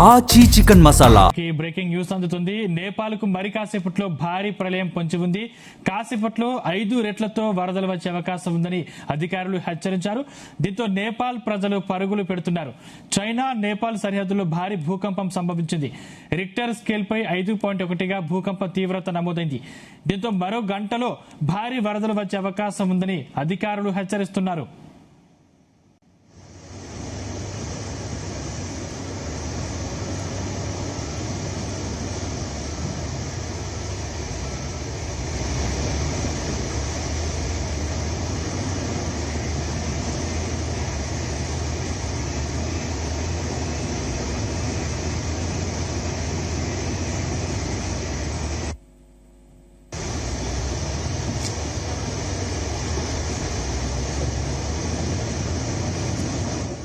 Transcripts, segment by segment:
ఆచి chicken masala. Breaking news అందుతుంది. నేపాల్ కు మరి కాసేపట్లో భారీ ప్రళయం పొంచి ఉంది. కాసేపట్లో 5 రెట్లతో వరదలు వచ్చే అవకాశం ఉందని అధికారులు హెచ్చరించారు. దీంతో నేపాల్ ప్రజలు పరుగులు పెడుతున్నారు. చైనా నేపాల్ సరిహద్దులో భారీ భూకంపం సంభవించింది. రిక్టర్ స్కేల్ పై 5.1గా భూకంప తీవ్రత నమోదైంది. దీంతో మరో గంటలో భారీ వరదలు వచ్చే అవకాశం ఉందని అధికారులు హెచ్చరిస్తున్నారు.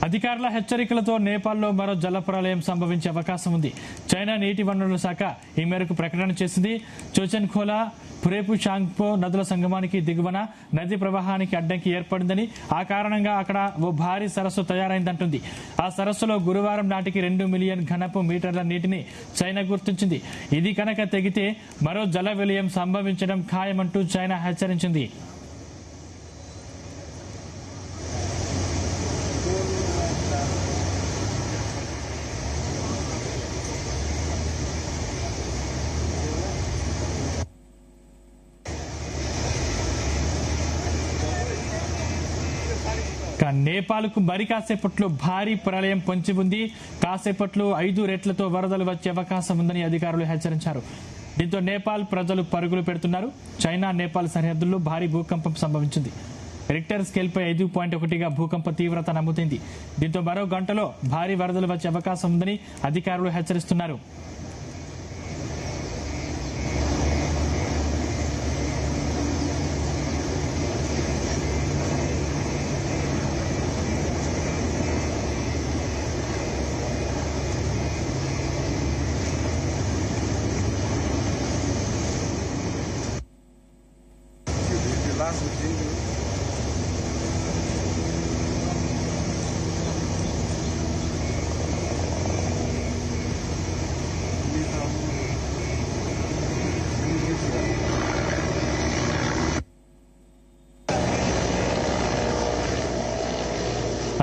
అధికారుల హెచ్చరికలతో నేపాల్లో మరో జలప్రలయం సంభవించే అవకాశం ఉంది. చైనా నీటి వనరుల శాఖ ఈ మేరకు ప్రకటన చేసింది. చోచెన్ ఖోలా పురేపు షాంగ్పో నదుల సంగమానికి దిగువన నది ప్రవాహానికి అడ్డంకి ఏర్పడిందని, ఆ కారణంగా అక్కడ ఓ భారీ సరస్సు తయారైందంటుంది. ఆ సరస్సులో గురువారం నాటికి 2 మిలియన్ ఘనపు మీటర్ల నీటిని చైనా గుర్తించింది. ఇది కనుక తెగితే మరో జల విలయం సంభవించడం ఖాయమంటూ చైనా హెచ్చరించింది. నేపాల్ కు మరి కాసేపట్లో భారీ ప్రళయం పొంచి ఉంది. కాసేపట్లో 5 రెట్లతో వరదలు వచ్చే అవకాశం ఉందని అధికారులు హెచ్చరించారు. దీంతో నేపాల్ ప్రజలు పరుగులు పెడుతున్నారు. చైనా నేపాల్ సరిహద్దుల్లో భారీ భూకంపం సంభవించింది. రిక్టర్ స్కేల్ పై 5.1గా భూకంప తీవ్రత నమోదైంది. దీంతో మరో గంటలో భారీ వరదలు వచ్చే అవకాశం ఉందని అధికారులు హెచ్చరిస్తున్నారు.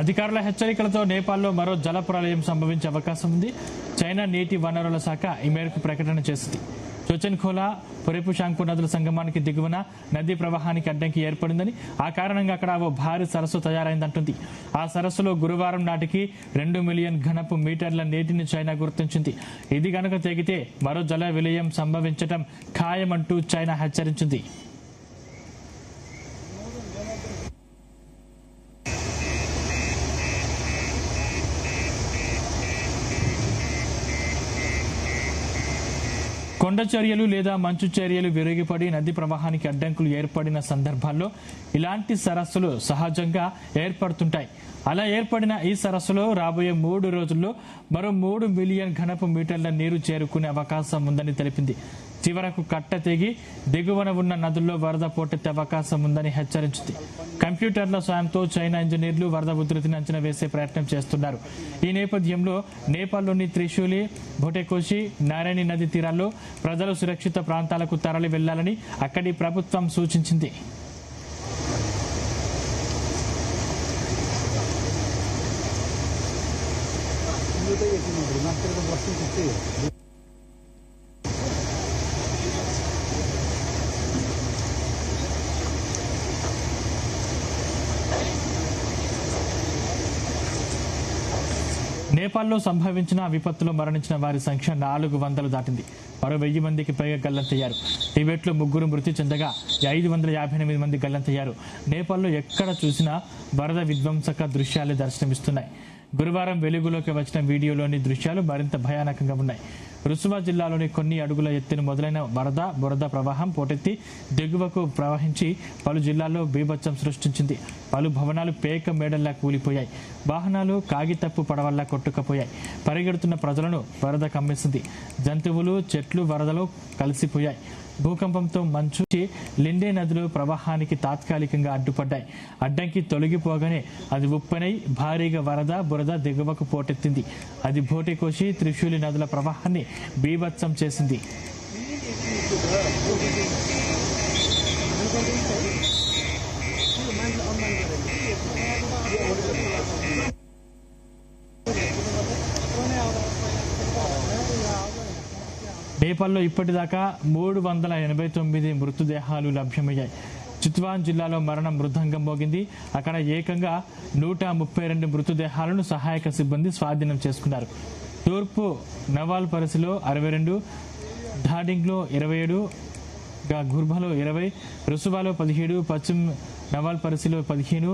అధికారుల హెచ్చరికలతో నేపాల్లో మరో జల ప్రళయం సంభవించే అవకాశం ఉంది. చైనా నీటి వనరుల శాఖ ఈ మేరకు ప్రకటన చేసింది. చోచెన్ ఖోలా పురేపు షాంగ్పో నదుల సంగమానికి దిగువన నదీ ప్రవాహానికి అడ్డంకి ఏర్పడిందని, ఆ కారణంగా అక్కడ ఓ భారీ సరస్సు తయారైందంటుంది. ఆ సరస్సులో గురువారం నాటికి 2 మిలియన్ ఘనపు మీటర్ల నీటిని చైనా గుర్తించింది. ఇది గనుక తెగితే మరో జల విలయం సంభవించడం ఖాయమంటూ చైనా హెచ్చరించింది. కొండ చర్యలు లేదా మంచు చర్యలు విరిగిపడి నది ప్రవాహానికి అడ్డంకులు ఏర్పడిన సందర్భాల్లో ఇలాంటి సరస్సులు సహజంగా ఏర్పడుతుంటాయి. అలా ఏర్పడిన ఈ సరస్సులో రాబోయే 3 రోజుల్లో మరో 3 మిలియన్ ఘనపు మీటర్ల నీరు చేరుకునే అవకాశం ఉందని తెలిపింది. చివరకు కట్ట తెగి దిగువన ఉన్న నదుల్లో వరద పోటెత్తే అవకాశం ఉందని హెచ్చరించింది. కంప్యూటర్ల సాయంతో చైనా ఇంజనీర్లు వరద ఉధృతిని అంచనా వేసే ప్రయత్నం చేస్తున్నారు. ఈ నేపథ్యంలో నేపాల్లోని త్రిశూలి, భొటెకోషి, నారాయణి నది తీరాల్లో ప్రజలు సురక్షిత ప్రాంతాలకు తరలి వెళ్లాలని అక్కడి ప్రభుత్వం సూచించింది. నేపాల్లో సంభవించిన విపత్తులో మరణించిన వారి సంఖ్య 400 దాటింది. మరో 1000 మందికి పైగా గల్లంతయ్యారు. టిబెట్లో 3 మృతి చెందగా 558 మంది గల్లంతయ్యారు. నేపాల్లో ఎక్కడ చూసినా వరద విధ్వంసక దృశ్యాలే దర్శనమిస్తున్నాయి. గురువారం వెలుగులోకి వచ్చిన వీడియోలోని దృశ్యాలు మరింత భయానకంగా ఉన్నాయి. రుసువా జిల్లాలోని కొన్ని అడుగుల ఎత్తున మొదలైన బురద ప్రవాహం పోటెత్తి దిగువకు ప్రవహించి పలు జిల్లాల్లో బీభత్సం సృష్టించింది. పలు భవనాలు పేక మేడల్లా కూలిపోయాయి. వాహనాలు కాగితప్పు పడవల్లా కొట్టుకుపోయాయి. పరిగెడుతున్న ప్రజలను వరద కమ్మేసింది. జంతువులు, చెట్లు చెట్లు వరదలో కలిసిపోయాయి. భూకంపంతో మంచు లిండే నదిలో ప్రవాహానికి తాత్కాలికంగా అడ్డుపడ్డాయి. అడ్డంకి తొలగిపోగానే అది ఉప్పెనై భారీగా బురద దిగువకు పోటెత్తింది. అది భోటెకోసి త్రిశూలి నదుల ప్రవాహాన్ని బీభత్సం చేసింది. నేపాల్లో ఇప్పటిదాకా 389 మృతదేహాలు లభ్యమయ్యాయి. చిత్వాన్ జిల్లాలో మరణ మృదంగం మోగింది. అక్కడ ఏకంగా 132 మృతదేహాలను సహాయక సిబ్బంది స్వాధీనం చేసుకున్నారు. తూర్పు నవాల్ పరిసిలో 62, ధాడింగ్లో 27, గుర్భలో 20, రుసువాలో 17, పశ్చిమ నవాల్ పరిసిలో 15,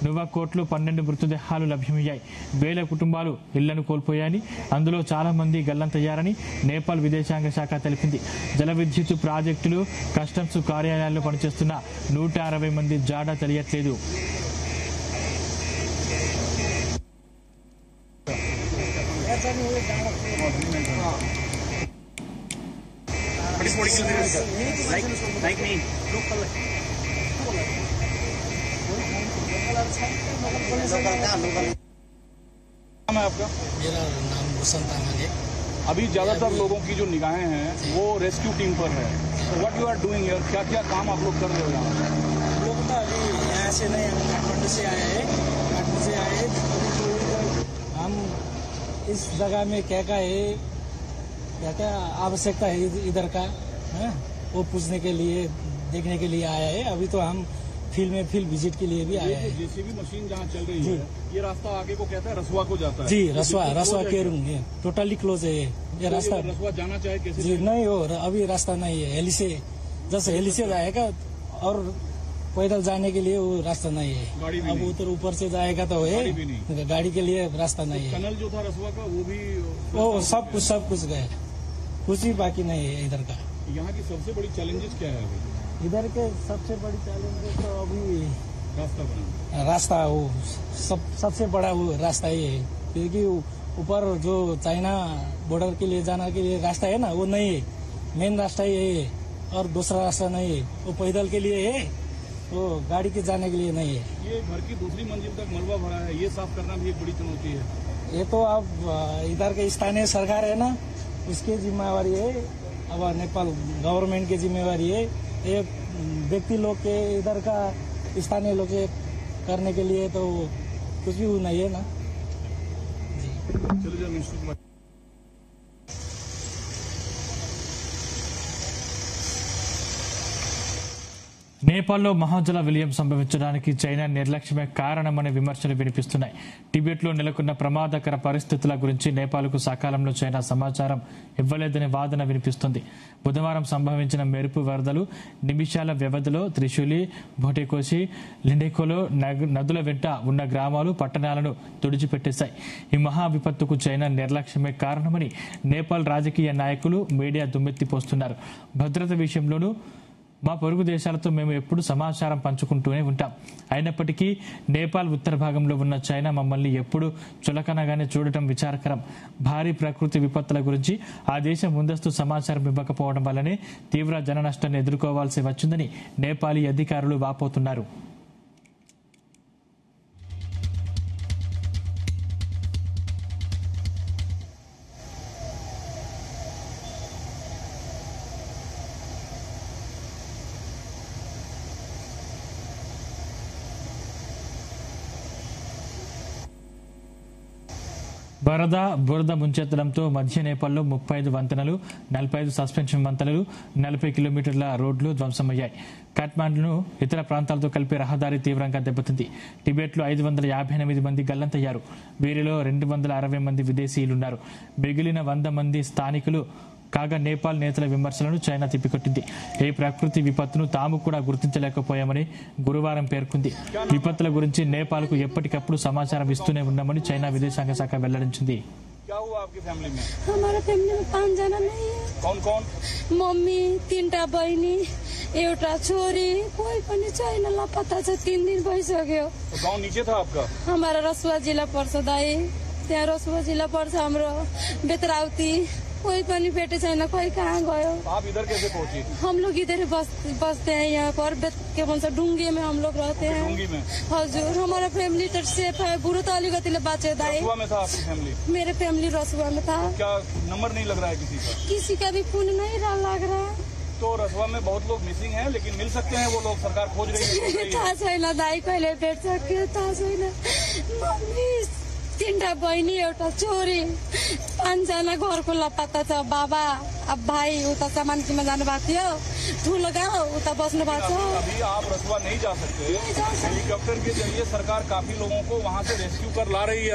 నువాకోట్లో 12 మృతదేహాలు లభ్యమయ్యాయి. వేల కుటుంబాలు ఇళ్లను కోల్పోయాయని, అందులో చాలా మంది గల్లంతయ్యారని నేపాల్ విదేశాంగ శాఖ తెలిపింది. జల విద్యుత్ ప్రాజెక్టులు, కస్టమ్స్ కార్యాలయాల్లో పనిచేస్తున్న 160 మంది జాడ తెలియట్లేదు. आपका? मेरा नाम भूषण तामंग है। अभी ज्यादातर लोगों की जो निगाहें हैं वो रेस्क्यू टीम पर है। What you are doing here? क्या क्या काम आप लोग कर रहे हो यहाँ? हम लोग तो अभी यहाँ से नहीं, हम काठमांडू से आए हैं। हम इस जगह में क्या क्या आवश्यकता है इधर का है वो पूछने के लिए, देखने के लिए आया है। अभी तो हम फील्ड विजिट के लिए भी आया है। जेसीबी मशीन जहाँ चल रही है, ये रास्ता आगे को कहता है रसुआ को जाता है। जी, रसुआ केरुंग है, टोटली क्लोज है ये रास्ता। रसुआ जाना चाहे कैसे? जी नहीं हो, अभी रास्ता नहीं है। हेली से जाएगा और पैदल जाने के लिए वो रास्ता नहीं है। अब उधर ऊपर से जाएगा तो है, गाड़ी के लिए रास्ता नहीं है। टनल जो था रसुआ का वो सब कुछ गए, कुछ भी बाकी नहीं है इधर का। यहाँ की सबसे बड़ी चैलेंजेस क्या है? इधर के सबसे बड़ी चैलेंज तो अभी रास्ता बना, रास्ता वो सबसे बड़ा वो रास्ता ये है, क्योंकि ऊपर जो चाइना बॉर्डर के लिए जाना के लिए रास्ता है ना, वो नहीं है। मेन रास्ता ये है और दूसरा रास्ता नहीं है, वो पैदल के लिए है, वो गाड़ी के जाने के लिए नहीं है। ये घर की दूसरी मंजिल तक मलबा भरा है, ये साफ करना भी एक बड़ी चुनौती है। ये तो अब इधर के स्थानीय सरकार है ना, उसकी जिम्मेवारी है। अब नेपाल गवर्नमेंट की जिम्मेवारी है। ये व्यक्ति लोग के इधर का स्थानीय लोग के करने के लिए तो कुछ भी नहीं है ना। चलो నేపాల్లో మహాజల విలయం సంభవించడానికి చైనా నిర్లక్ష్యమే కారణమనే విమర్శలు వినిపిస్తున్నాయి. టిబెట్లో నెలకొన్న ప్రమాదకర పరిస్థితుల గురించి నేపాల్కు సకాలంలో చైనా సమాచారం ఇవ్వలేదనే వాదన వినిపిస్తుంది. బుధవారం సంభవించిన మెరుపు వరదలు నిమిషాల వ్యవధిలో త్రిశూలి, భోటెకోసి, లిండేకోలో నదుల వెంట ఉన్న గ్రామాలు, పట్టణాలను తుడిచిపెట్టేశాయి. ఈ మహా విపత్తుకు చైనా నిర్లక్ష్యమే కారణమని నేపాల్ రాజకీయ నాయకులు, మీడియా దుమ్మెత్తిపోస్తున్నారు. భద్రత విషయంలోనూ మా పొరుగు దేశాలతో మేము ఎప్పుడు సమాచారం పంచుకుంటూనే ఉంటాం. అయినప్పటికీ నేపాల్ ఉత్తర భాగంలో ఉన్న చైనా మమ్మల్ని ఎప్పుడు చులకనగానే చూడటం విచారకరం. భారీ ప్రకృతి విపత్తుల గురించి ఆ దేశం ముందస్తు సమాచారం ఇవ్వకపోవడం వల్లనే తీవ్ర జన నష్టాన్ని ఎదుర్కోవాల్సి వచ్చిందని నేపాలీ అధికారులు వాపోతున్నారు. బురద ముంచెత్తడంతో మధ్య నేపాల్లో 35 వంతెనలు, 45 సస్పెన్షన్ వంతెనలు, 40 కిలోమీటర్ల రోడ్లు ధ్వంసమయ్యాయి. కాఠ్మాండును ఇతర ప్రాంతాలతో కలిపే రహదారి తీవ్రంగా దెబ్బతింది. టిబెట్లో 558 మంది గల్లంతయ్యారు. వీరిలో 260 మంది విదేశీయులున్నారు. మిగిలిన 100 మంది స్థానికులు కాగా నేపాల్ నేతల విమర్శలను చైనా తిప్పికొట్టింది. ఈ ప్రకృతి విపత్తును తాము కూడా గుర్తించలేకపోయామని గురువారం పేర్కొంది. విపత్తుల గురించి నేపాల్కు ఎప్పటికప్పుడు సమాచారం ఇస్తూనే ఉన్నామని చైనా విదేశాంగ శాఖ వెల్లడించింది. हमारा फैमिली में 5 जना नहीं है। कौन कौन? मम्मी, 3टा बहिनी, एउटा छोरी, कोही पनि छैन, लापता छ। 3 दिन भइसक्यो। तो गांव नीचे था आपका? हमारा रसुआ जिला पर्छ दाई, त्यहाँ रसुआ जिल्ला पर्छ हाम्रो बेतराउती, कोई पनि भेटे छैन, कोई कहाँ गयो। आप इधर कैसे पहुंची? हम लोग इधर ही बसते हैं यहाँ पर, के भन्छ डुंगी में हम लोग रहते हैं। डुंगी में? हजुर, हमारा फैमिली तो सेफ है। बुरो तो अलीगढ़ बाचे दाई। रसुआ में था आपकी फैमिली? मेरे फैमिली रसुआ में था। क्या नंबर नहीं लग रहा है किसी का? किसी का भी फोन नहीं लग रहा है। तो रसुआ में बहुत लोग मिसिंग हैं, लेकिन मिल सकते हैं वो लोग, सरकार खोज रही है। थाहा छैन दाई, कहिले भेट्छ के थाहा छैन। मम्मी, 3टा बहिनी, एउटा छोरी, 5जना घरको लापत्ता छ। बाबा अब भाइ उता सामानकीमा जानु भएको थियो, ठुलो गाउँ उता बस्नु भएको छ। अभी आप रसुआ नहीं जा सकते। हेलीकॉप्टर के जरिए सरकार काफी लोगों को वहाँ से रेस्क्यू कर ला रही है।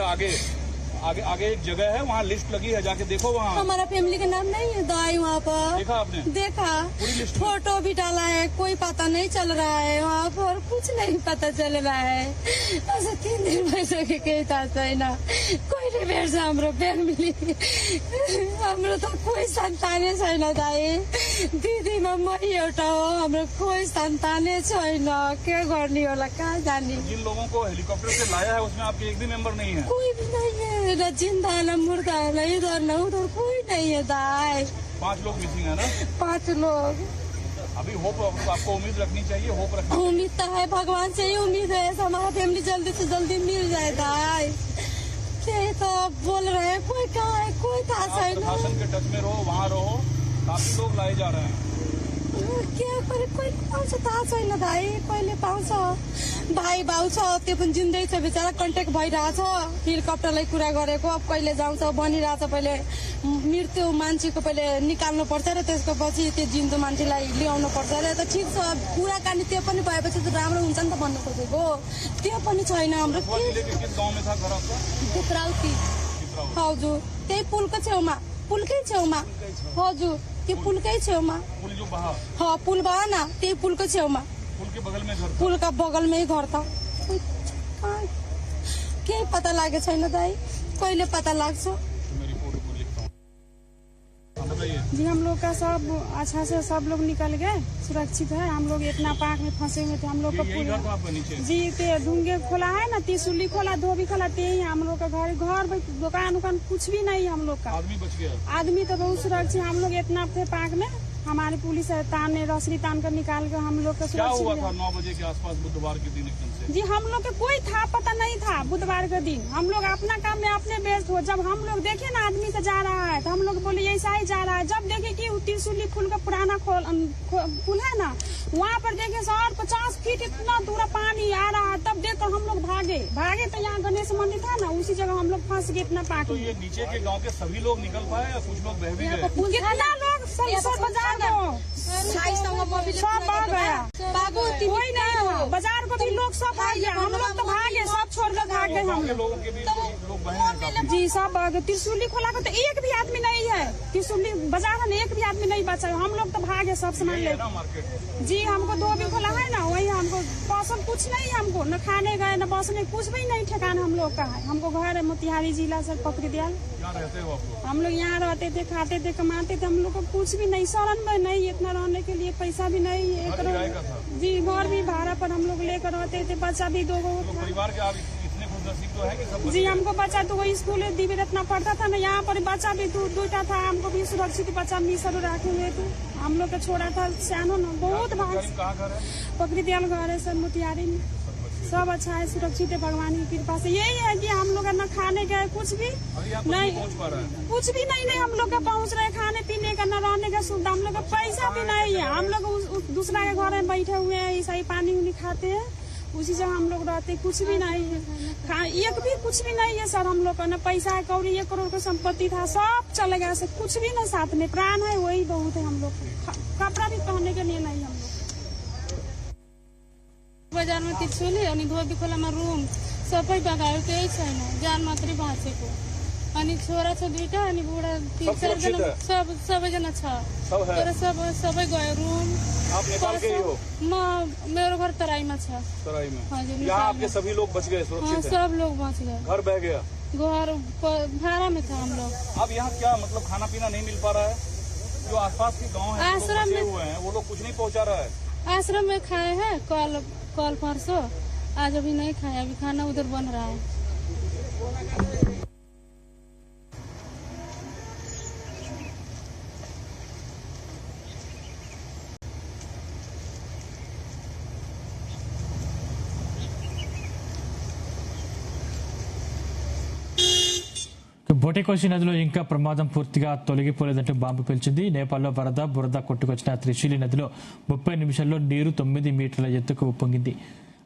आगे एक जगह है, वहाँ लिस्ट लगी है, जाके देखो। वहाँ हमारा फैमिली का नाम नहीं है दाई वहाँ पर। देखा आपने? देखा, पूरी लिस्ट? फोटो भी डाला है, कोई पता नहीं चल रहा है वहाँ पर, कुछ नहीं पता चल रहा है। ऐसे 3 दिन भइसक्यो, केही थाहा छैन। कहिले भेट्छ हाम्रो फ्यामिली? हाम्रो त कोही सन्तानै छैन दाई। दिदीमा मै एउटा हो, हाम्रो कोही सन्तानै छैन। के गर्ने होला, कहाँ जाने? जिन लोगों को हेलीकॉप्टर से लाया है उसमें आपके एक भी मेंबर नहीं है? कोई भी नहीं है, न जिंदा न मुर्दा, न इधर न उधर, कोई नहीं है दाई। 5 लोग मिसिंग है ना? 5 लोग। अभी होप आपको उम्मीद रखनी चाहिए, होप रखनी। उम्मीद तो है, भगवान से ही उम्मीद है, हमारा फैमिली जल्दी से जल्दी मिल जाए दाई। यही तो बोल रहे हैं, कोई कहाँ है, कोई था प्रशासन के टच में रहो, वहाँ रहो। काफी लोग लाए जा रहे हैं। के कोही पाउँछ थाहा छैन दाई, कहिले पाउँछ। भाइ भाउ छ, त्यो पनि जिन्दै छ बेचारा, कन्ट्याक्ट भइरहेछ। हेलिकप्टरलाई कुरा गरेको, अब कहिले जाउँछ भनिरहेछ। पहिले मृत्यु मान्छेको पहिले निकाल्नु पर्छ र त्यसको पछि त्यो जिन्दो मान्छेलाई ल्याउनु पर्छ र। त ठिक छ, कुराकानी त्यो पनि भएपछि त राम्रो हुन्छ नि त भन्नु खोजेको। त्यो पनि छैन हाम्रो। दुत्राउती। हजुर, त्यही पुलको छेउमा, पुलकै छेउमा। हजुर, त्यो पुलकै छेउमा। पुल जो बहा? हाँ, पुल बहा न, त्यही पुलको छेउमा। पुल के बगल में घर? पुल का बगल में ही घर था। केही पता लागेको छैन दाई, कहिले पता लाग्छ? जी, हम लोग का सब अच्छा से सब लोग निकल गए, सुरक्षित है। हम लोग इतना पाक में फंसे हुए थे। हम लोग का जी ते ढूंगे खोला है ना, त्रिशूली खोला, धोबी खोला, ते ही हम लोग का घर दुकान उकान कुछ भी नहीं हम लोग का। आदमी बच गया? आदमी तो बहुत सुरक्षित। हम लोग इतना थे पाक में, हमारी पुलिस तान ने रसरी तान कर निकाल कर हम लोग का क्या हुआ सुरक्षित। था 9 बजे के आसपास बुधवार के दिन एकदम से? जी, हम लोग के कोई था पता नहीं था। बुधवार का दिन हम लोग अपना काम में अपने व्यस्त हो। जब हम लोग देखे ना आदमी का जा रहा है, तो हम लोग बोले ऐसा ही जा रहा है। जब देखे कि त्रिशूली पुल का पुराना पुल है ना, वहाँ पर देखे 50 फीट इतना दूर पानी आ रहा है। तब देखकर हम लोग भागे तो यहाँ गणेश मंदिर था ना, उसी जगह हम लोग फंस गए इतना पानी। तो ये नीचे के गांव के सभी लोग निकल पाए या कुछ लोग बह भी गए? कितना लोग सब बाजार सब भाग गया, कोई नहीं था। बाजार को भी लोग सब भाग गया। हम लोग तो भागे, सब छोड़कर भाग गए। हम लोगों के भी लोग बहे हैं? जी, सब भाग गए। त्रिशूली खोला को तो एक भी आदमी नहीं है। त्रिशूली बाजार में एक भी आदमी नहीं बचा। हम लोग तो भागे, सब सामान ले। जी, हमको 2 भी खोला है ना, वही हमको पसंद कुछ नहीं। हमको न खाने गए न बसने, कुछ भी नहीं ठिकाना हम लोग का है। हमको घर है मोतिहारी जिला से पकड़ी दिया। हम लोग यहाँ रहते थे, खाते थे, कमाते थे। हम लोग को कुछ भी नहीं, शरण में नहीं, इतना रहने के लिए पैसा भी नहीं है। जी, घर भी भाड़ा पर हम लोग लेकर रहते थे। बच्चा भी 2 परिवार के आप इतने खुशनसीब तो है कि सब? जी, हमको बच्चा तो वही स्कूल दिव्य रत्ना पढ़ता था ना, यहाँ पर बच्चा भी 2टा था। हमको भी सुरक्षित बच्चा मिसर रखे हुए थे। हम लोग का छोड़ा था सियानो ना, बहुत भाग। पकड़ी दिया घर है सर, मोतिहारी में। सब अच्छा है, सुरक्षित है भगवान की कृपा से। यही है कि हम लोग न खाने गए, कुछ भी नहीं, कुछ भी नहीं हम लोग का पहुँच रहे। खाने पीने का न रहने का सुविधा, हम लोग का पैसा भी नहीं है। हम लोग दूसरा के घर में बैठे हुए हैं, ऐसा ही पानी उनी खाते हैं, उसी जगह हम लोग रहते। कुछ भी नहीं है, एक भी कुछ भी नहीं है सर। हम लोग का न पैसा है, कौड़ी 1 करोड़ का संपत्ति था, सब चले गया सर। कुछ भी नहीं साथ में, प्राण है वही बहुत है हम लोग। कपड़ा भी पहनने के लिए नहीं हम लोग। बजार में त्रिशूली अनि धोबी खोलामा रुम सबै बगायो, केही छैन, जान मात्रै बाँचेको। अनि छोरा छ 2टा अनि बुढा 3-4 जना, सबैजना छ। तर सबै गयो रुम। आप नेपाल के ही हो? मेरो घर तराईमा छ। तराई में? हजुर, यहाँ आपके सभी लोग बच गए, सुरक्षित हैं? सब लोग बच गए। घर बह गया? घर भाड़ा में था हम लोग। अब यहाँ क्या मतलब खाना पीना नहीं मिल पा रहा है? जो आसपास के गाँव है आश्रम में हुए हैं, वो लोग कुछ नहीं पहुँचा रहा है? आश्रम में खाए हैं कल परसों, आज अभी नहीं खाया। अभी खाना उधर बन रहा है। బోటెకోషి నదిలో ఇంకా ప్రమాదం పూర్తిగా తొలగిపోలేదంటూ బాంబు పేల్చింది. నేపాల్లో వరద బురద కొట్టుకొచ్చిన త్రిశూలి నదిలో 30 నిమిషాల్లో నీరు 9 మీటర్ల ఎత్తుకు ఉప్పొంగింది.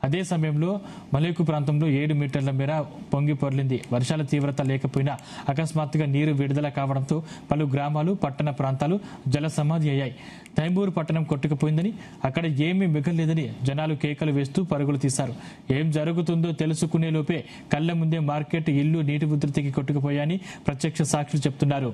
అదే సమయంలో మలేకు ప్రాంతంలో 7 మీటర్ల మేర పొంగి పొర్లింది. వర్షాల తీవ్రత లేకపోయినా అకస్మాత్తుగా నీరు విడుదల కావడంతో పలు గ్రామాలు, పట్టణ ప్రాంతాలు జల సమాధి అయ్యాయి. తైంబూరు పట్టణం కొట్టుకుపోయిందని, అక్కడ ఏమీ మిగలలేదని జనాలు కేకలు వేస్తూ పరుగులు తీశారు. ఏం జరుగుతుందో తెలుసుకునే లోపే కళ్ల ముందే మార్కెట్, ఇల్లు నీటి ఉధృతికి కొట్టుకుపోయాయని ప్రత్యక్ష సాక్షులు చెప్తున్నారు.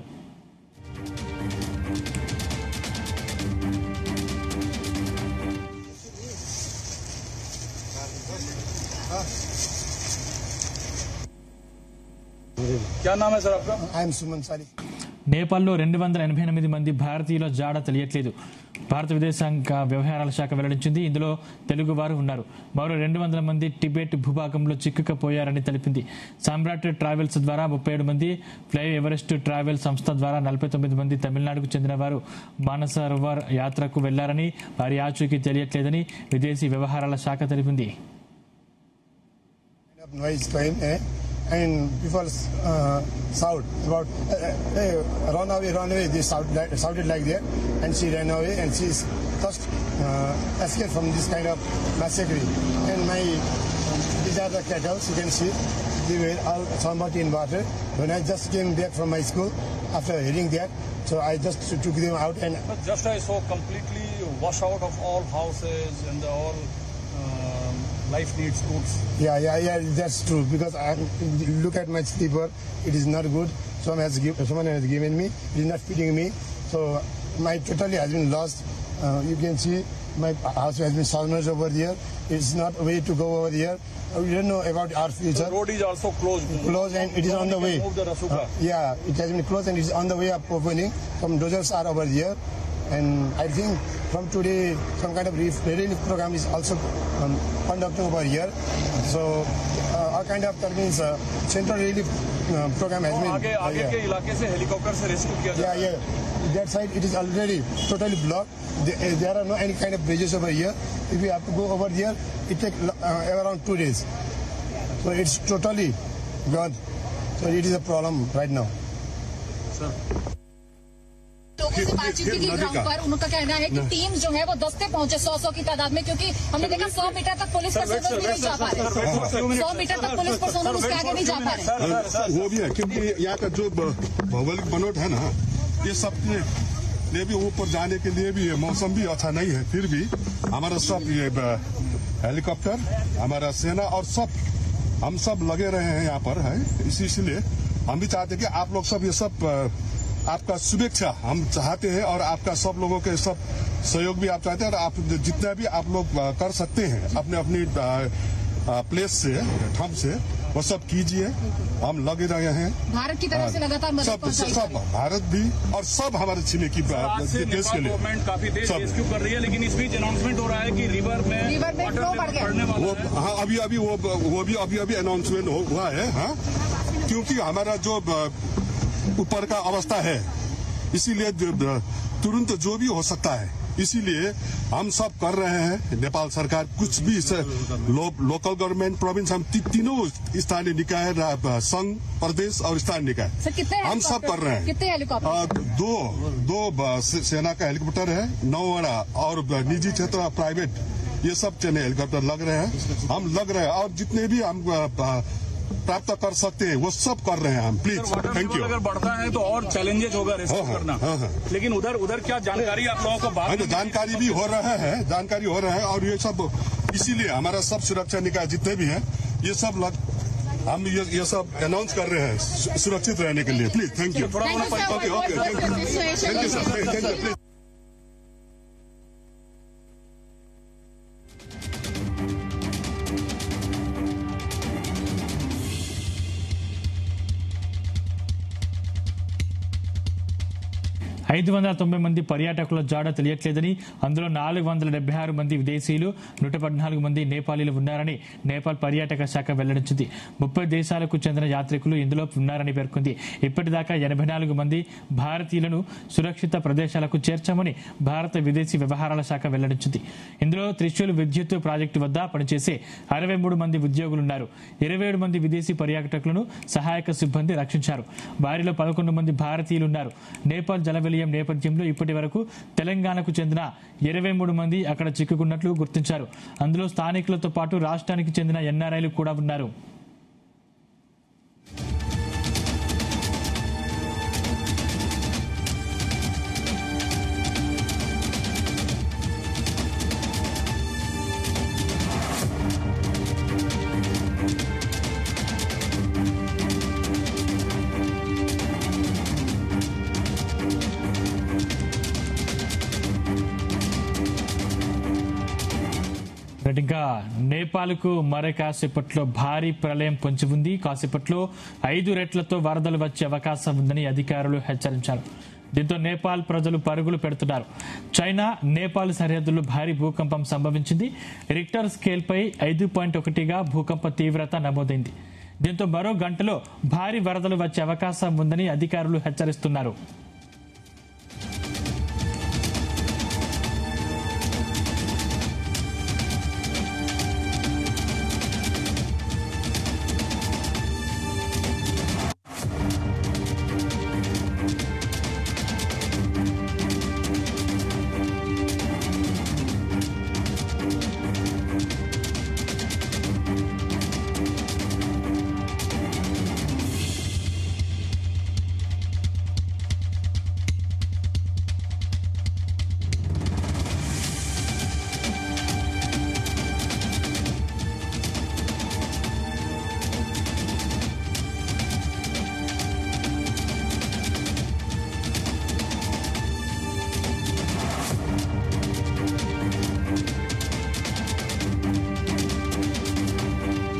क्या नाम है सर आपका? आई एम सुमन सारी। నేపాల్లో 288 మంది భారతీయుల జాడ తెలియట్లేదు. భారత విదేశాంగ వ్యవహారాల శాఖ వెల్లడించింది. ఇందులో తెలుగువారు ఉన్నారు. మరో 200 మంది టిబెట్ భూభాగంలో చిక్కుకుపోయారని తెలిపింది. సామ్రాట్ ట్రావెల్స్ ద్వారా 37 మంది, ఫ్లై ఎవరెస్ట్ ట్రావెల్ సంస్థ ద్వారా 49 మంది తమిళనాడుకు చెందిన వారు మానసరోవర్ యాత్రకు వెళ్లారని, వారి ఆచూకీ తెలియట్లేదని విదేశీ వ్యవహారాల శాఖ తెలిపింది. And people shout about run away, they shouted like that, and she ran away, and she just escaped from this kind of massacre. And these are the cattle, you can see, they were all somewhat in water. When I just came back from my school after hearing that, so I just took them out. And But just I saw completely wash out of all houses and all life needs goods. Yeah, that's true. Because I look at my sleeper, it is not good. Someone has given me, it is not fitting me. So my totally has been lost. You can see my house has been submerged over there. It's not a way to go over there. We don't know about our future. The road is also closed. Closed, and it is on the way. Move the Rasuka. Yeah, it has been closed and it is on the way of opening. Some dozers are over there. And I think from today some kind of relief program is also conducted over here. So our kind of that means central relief program has been आगे के इलाके से helicopter से rescue किया जाता है. yeah. That side it is already totally blocked. There are no any kind of bridges over here. If we have to go over there, it takes around 2 days. So it's totally gone. So it is a problem right now. Sir. लोगों से बातचीत की ground पर, उनका कहना है कि team जो है वो दस्ते पहुंचे 100 की तादाद में, क्योंकि हमने देखा 100 मीटर तक पुलिस पर्सनल भी नहीं जा पा रहे, 100 मीटर तक पुलिस पर्सनल उसके आगे नहीं जा पा रहे। वो भी है क्योंकि यहाँ का जो भौगोलिक बनोट है ना, ये सब लिए भी ऊपर जाने के लिए भी मौसम भी अच्छा नहीं है। फिर भी हमारा सब ये हेलीकॉप्टर, हमारा सेना और हम सब लगे रहे हैं यहाँ पर है। इसलिए हम भी चाहते हैं कि आप लोग सब ये सब आपका शुभेच्छा हम चाहते हैं, और आपका सब लोगों के सब सहयोग भी आप चाहते हैं, और आप जितना भी आप लोग कर सकते हैं अपने अपनी प्लेस से, ठाम से, वो सब कीजिए। हम लगे रहे हैं भारत की तरफ से लगातार मदद पहुंचाई सब भारत भी और सब हमारे छिमेकी देश के लिए गवर्नमेंट काफी देर रेस्क्यू कर रही है, लेकिन इस बीच अनाउंसमेंट हो रहा है कि रिवर में फ्लो बढ़ गया। वो हाँ अभी अनाउंसमेंट हुआ है। हाँ, क्योंकि हमारा जो ऊपर का अवस्था है, इसीलिए तुरंत जो भी हो सकता है, इसीलिए हम सब कर रहे हैं। नेपाल सरकार कुछ भी लोकल गवर्नमेंट, प्रोविंस, हम तीनों स्थानीय निकाय, संघ, प्रदेश और स्थानीय निकाय, हम सब कर रहे हैं। कितने हेलीकॉप्टर? दो सेना का हेलीकॉप्टर है, 9 और निजी क्षेत्र प्राइवेट, ये सब चने हेलीकॉप्टर लग रहे हैं। हम लग रहे हैं, और जितने भी हम प्राप्त कर सकते हैं वो सब कर रहे हैं हम। Please, thank you. अगर बढ़ता है तो और चैलेंजेस होगा रेस्क्यू करना। लेकिन उधर क्या जानकारी आप लोगों को बात जानकारी भी हो रहा है, और ये सब इसीलिए हमारा सब सुरक्षा निकाय जितने भी हैं, ये सब हम ये सब अनाउंस कर रहे हैं सुरक्षित रहने के लिए। Please, thank you. Thank you, sir. Okay, thank you sir, thank you. 590 మంది పర్యాటకుల జాడ తెలియట్లేదని, అందులో 476 మంది విదేశీయులు, 114 మంది నేపాలీలు ఉన్నారని నేపాల్ పర్యాటక శాఖ వెల్లడించింది. 30 దేశాలకు చెందిన యాత్రికులు ఇందులో ఉన్నారని పేర్కొంది. ఇప్పటిదాకా 84 మంది భారతీయులను సురక్షిత ప్రదేశాలకు చేర్చామని భారత విదేశీ వ్యవహారాల శాఖ వెల్లడించింది. ఇందులో త్రిశూల్ విద్యుత్ ప్రాజెక్టు వద్ద పనిచేసే 63 మంది ఉద్యోగులున్నారు. 27 మంది విదేశీ పర్యాటకులను సహాయక సిబ్బంది రక్షించారు. వారిలో 11 మంది భారతీయులున్నారు. నేపాల్ జలవిలయం నేపథ్యంలో ఇప్పటి వరకు తెలంగాణకు చెందిన 23 మంది అక్కడ చిక్కుకున్నట్లు గుర్తించారు. అందులో స్థానికులతో పాటు రాష్ట్రానికి చెందిన ఎన్ఆర్ఐలు కూడా ఉన్నారు. ఇంకా నేపాల్కు మరో కాసేపట్లో భారీ ప్రళయం పొంచి ఉంది. కాసేపట్లో 5 రెట్లతో వరదలు వచ్చే అవకాశం ఉందని అధికారులు హెచ్చరించారు. దీంతో నేపాల్ ప్రజలు పరుగులు పెడుతున్నారు. చైనా నేపాల్ సరిహద్దుల్లో భారీ భూకంపం సంభవించింది. రిక్టర్ స్కేల్పై 5.1గా భూకంప తీవ్రత నమోదైంది. దీంతో మరో గంటలో భారీ వరదలు వచ్చే అవకాశం ఉందని అధికారులు హెచ్చరిస్తున్నారు.